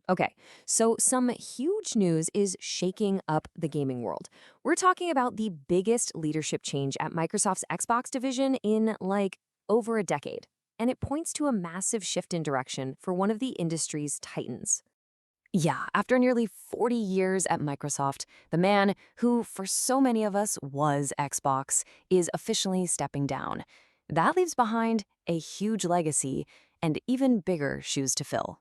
Okay, so some huge news is shaking up the gaming world. We're talking about the biggest leadership change at Microsoft's Xbox division in over a decade. And it points to a massive shift in direction for one of the industry's titans. Yeah, after nearly 40 years at Microsoft, the man who, for so many of us, was Xbox, is officially stepping down. That leaves behind a huge legacy and even bigger shoes to fill.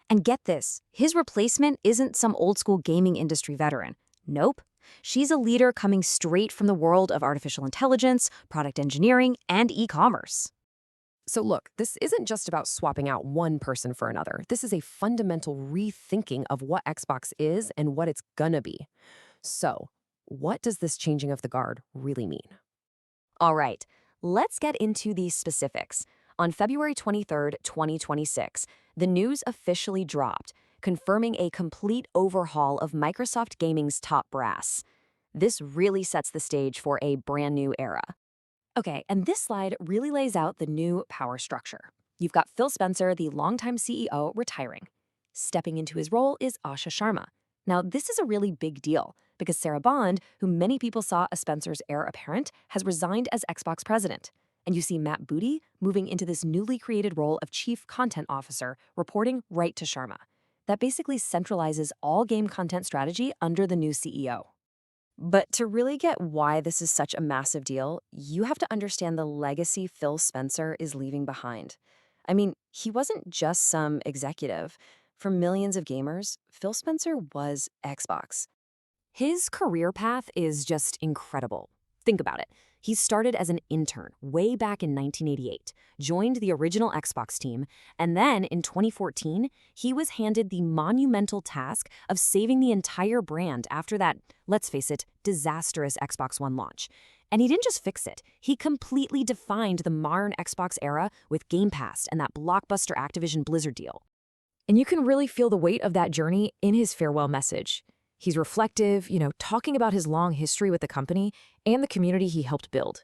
And get this, his replacement isn't some old school gaming industry veteran. Nope. She's a leader coming straight from the world of artificial intelligence, product engineering, and e commerce. So, look, this isn't just about swapping out one person for another. This is a fundamental rethinking of what Xbox is and what it's gonna be. So, what does this changing of the guard really mean? All right, let's get into the specifics. On February 23rd, 2026, the news officially dropped, confirming a complete overhaul of Microsoft Gaming's top brass. This really sets the stage for a brand new era. Okay, and this slide really lays out the new power structure. You've got Phil Spencer, the longtime CEO, retiring. Stepping into his role is Asha Sharma. Now, this is a really big deal because Sarah Bond, who many people saw as Spencer's heir apparent, has resigned as Xbox president. And you see Matt Booty moving into this newly created role of chief content officer, reporting right to Sharma. That basically centralizes all game content strategy under the new CEO. But to really get why this is such a massive deal, you have to understand the legacy Phil Spencer is leaving behind. I mean, he wasn't just some executive. For millions of gamers, Phil Spencer was Xbox. His career path is just incredible. Think about it. He started as an intern way back in 1988, joined the original Xbox team, and then in 2014, he was handed the monumental task of saving the entire brand after that, let's face it, disastrous Xbox One launch. And he didn't just fix it, he completely defined the modern Xbox era with Game Pass and that blockbuster Activision Blizzard deal. And you can really feel the weight of that journey in his farewell message. He's reflective, talking about his long history with the company and the community he helped build.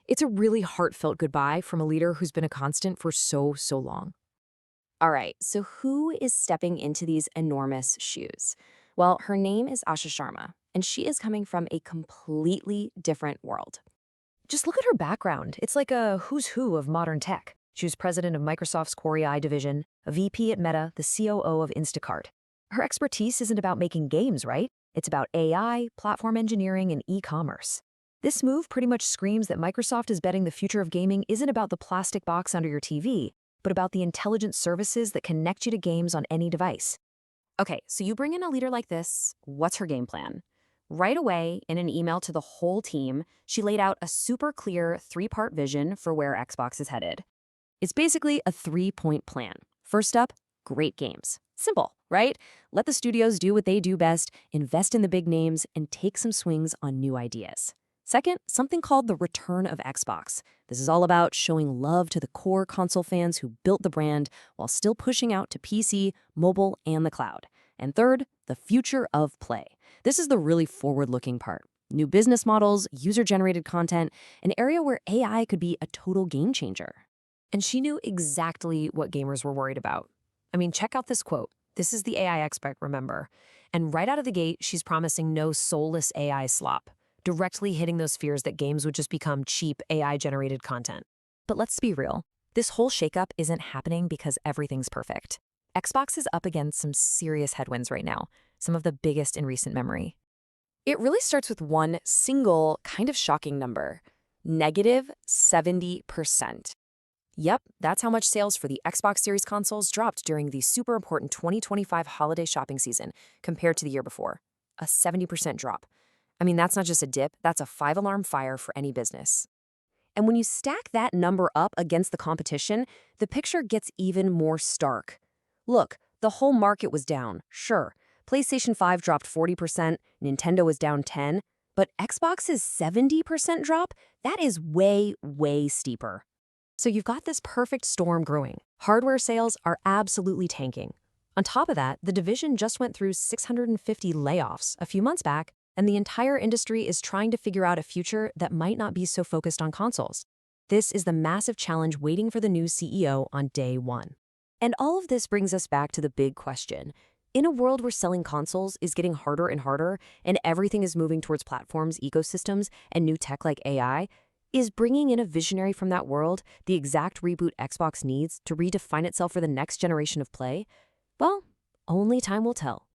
It's a really heartfelt goodbye from a leader who's been a constant for so long. All right, so who is stepping into these enormous shoes? Well, her name is Asha Sharma, and she is coming from a completely different world. Just look at her background. It's like a who's who of modern tech. She was president of Microsoft's Core AI division, a VP at Meta, the COO of Instacart. Her expertise isn't about making games, right? It's about AI, platform engineering, and e-commerce. This move pretty much screams that Microsoft is betting the future of gaming isn't about the plastic box under your TV, but about the intelligent services that connect you to games on any device. Okay, so you bring in a leader like this, what's her game plan? Right away, in an email to the whole team, she laid out a super clear three-part vision for where Xbox is headed. It's basically a three-point plan. First up, great games. Simple, right? Let the studios do what they do best, invest in the big names, and take some swings on new ideas. Second, something called the return of Xbox. This is all about showing love to the core console fans who built the brand while still pushing out to PC, mobile, and the cloud. And third, the future of play. This is the really forward-looking part. New business models, user-generated content, an area where AI could be a total game changer. And she knew exactly what gamers were worried about. I mean, check out this quote. This is the AI expert, remember. And right out of the gate, she's promising no soulless AI slop, directly hitting those fears that games would just become cheap AI-generated content. But let's be real. This whole shakeup isn't happening because everything's perfect. Xbox is up against some serious headwinds right now, some of the biggest in recent memory. It really starts with one single, kind of shocking number, -70%. Yep, that's how much sales for the Xbox Series consoles dropped during the super important 2025 holiday shopping season compared to the year before. A 70% drop. I mean, that's not just a dip, that's a five-alarm fire for any business. And when you stack that number up against the competition, the picture gets even more stark. Look, the whole market was down, sure. PlayStation 5 dropped 40%, Nintendo was down 10%, but Xbox's 70% drop? That is way steeper. So you've got this perfect storm brewing. Hardware sales are absolutely tanking. On top of that, the division just went through 650 layoffs a few months back, and the entire industry is trying to figure out a future that might not be so focused on consoles. This is the massive challenge waiting for the new CEO on day one. And all of this brings us back to the big question. In a world where selling consoles is getting harder and harder, and everything is moving towards platforms, ecosystems, and new tech like AI, is bringing in a visionary from that world the exact reboot Xbox needs to redefine itself for the next generation of play? Well, only time will tell.